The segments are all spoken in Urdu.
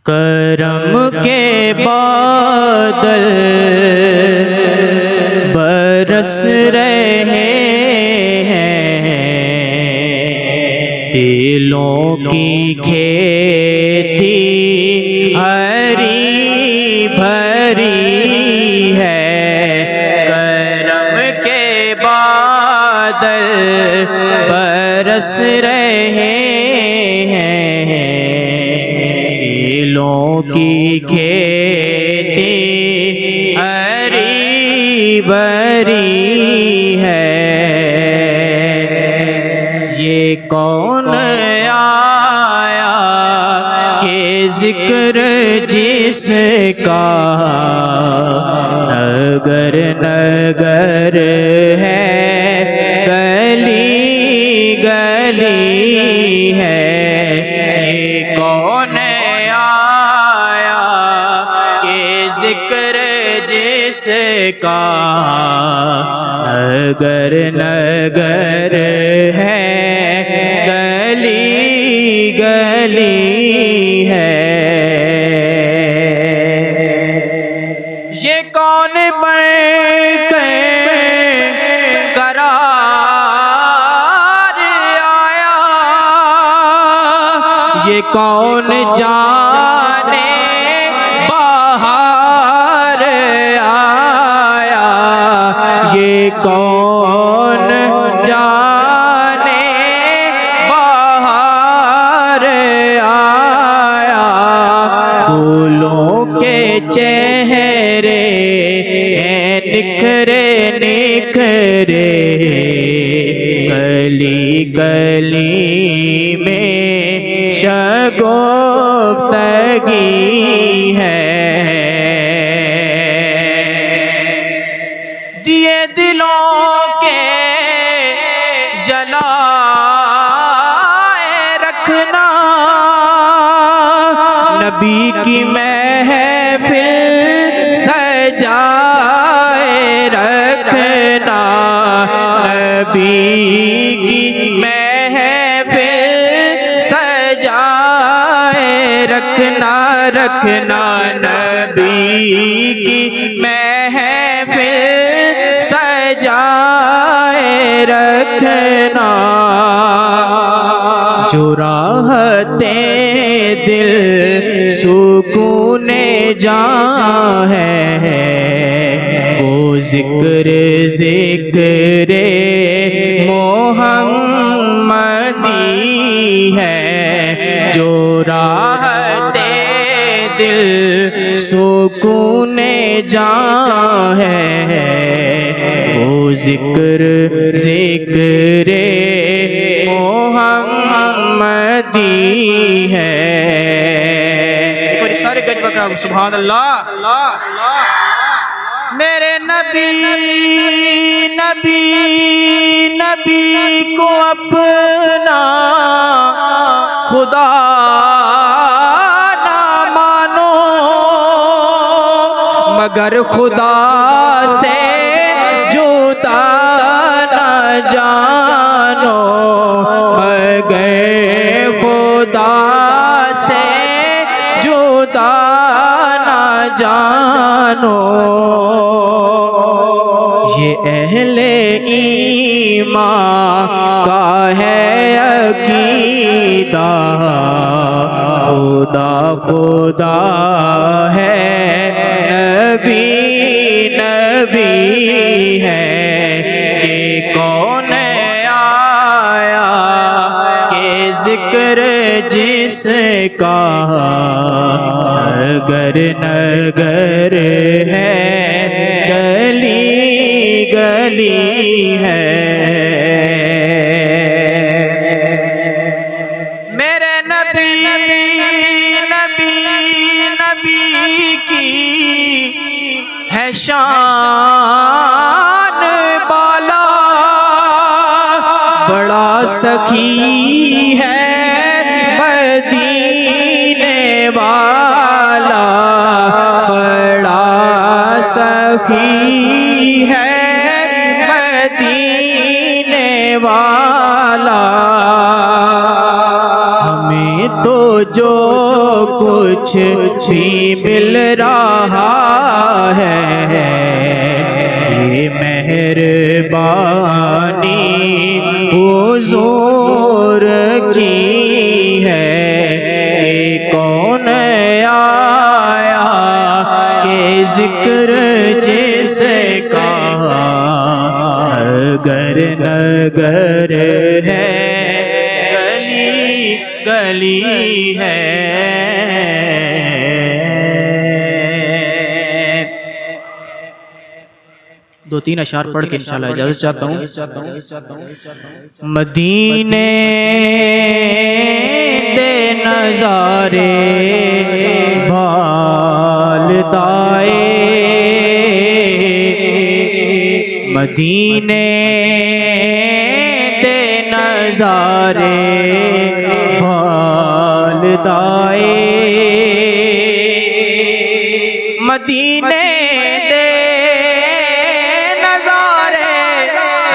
کرم کے بادل برس رہے ہیں، دلوں کی کھیتی ہری بھری ہے۔ کرم کے بادل برس رہے ہیں، دلوں کی کھیتی ہری بھری ہے۔ یہ کون آیا کہ ذکر جس کا نگر نگر ہے، گلی گلی ہے۔ یہ کون آیا کہ ذکر جس کا نگر نگر ہے، گلی گلی ہے۔ یہ کون بن کے قرار آیا، یہ کون جانے بہار آیا، یہ کون جانے بہار آیا۔ پھولوں کے چہرے نکھرے نکھرے، گلی گلی میں شگفتگی ہے۔ دیے دلوں کے جلائے رکھنا، نبی کی محفل سجائے رکھنا، نبی کی محفل سجائے رکھنا، رکھنا نبی کی محفل سجائے رکھنا۔ جو راحتیں دل سکون جاں ہے، وہ ذکر ذکر محمدی ہے۔ جو راحتیں دل سکون جاں ہے، وہ ذکر ذکر محمدی ہے۔ سارے گج بکا سبحان اللہ۔ میرے نبی نبی نبی کو اپنا خدا نہ مانو، مگر خدا سے جدا نہ جانو، مگر خدا سے جدا نہ جانو۔ یہ اہل ایمان کا ہے عقیدہ، خدا خدا ہے، نبی نبی ہے۔ یہ کون آیا کہ ذکر جس کا نگر نگر ہے، گلی گلی ہے۔ میرے نبی نبی نبی کی ہے شان بالا، بڑا سخی ہے مدینے والا، بڑا سخی ہے مدینے والا۔ ہمیں تو جو کچھ بھی مل رہا ہے، یہ مہربانی حضور کی ہے۔ کون آیا کہ ذکر جس کا نگر نگر ہے، گلی گلی ہے۔ دو تین اشعار پڑھ کے انشاءاللہ اجازت چاہتا ہوں۔ مدینے دے نظارے والدائے، مدینے دے نظارے والدائے، مدینے دے نظارے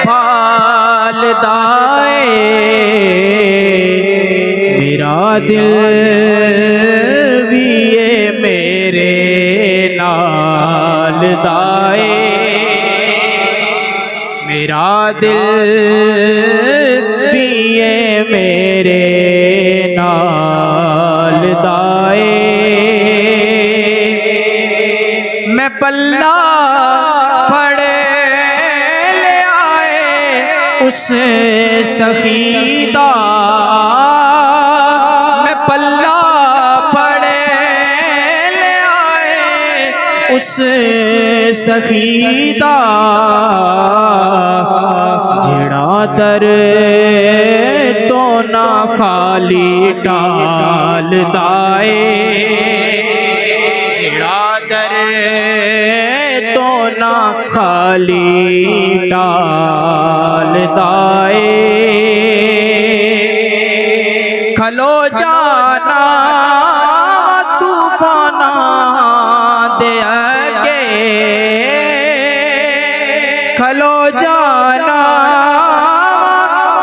والدائے، میرا دل بھی ہے میرے نال دائے، میرا دل بھی ہے میرے نال دائے، میں پلہ پڑے لے آئے اس سخی دا، میں پلہ پڑے لے آئے اس سخی دا، جڑا در تو نہ خالی ڈال دائے، جڑا در تو نہ خالی ڈال دائے، کھلو جانا طوفانہ دے اگے، کھلو جانا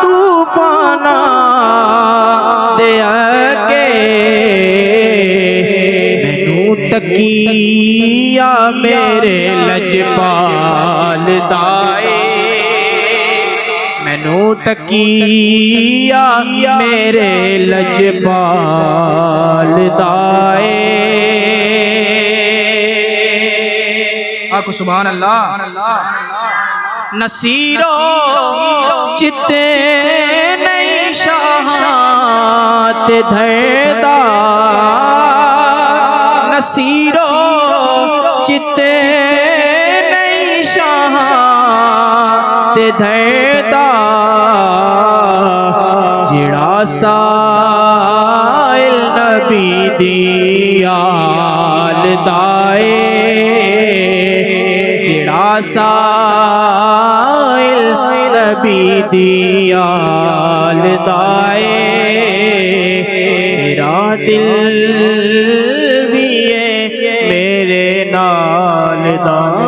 طوفانہ دے اگے، مینوں تکیا میرے لجپال دائے، مینوں تکیا میرے لجپال دائے۔ آکو سبحان اللہ۔ نصیرو چتے نہیں شاہات دھردا، نصیرو چتے نہیں شاہات دھردا، جڑا سائل نبی دیال دائے، جڑا سائل نبی دیال دائے، میرا دل بھی ہے میرے نال دائے۔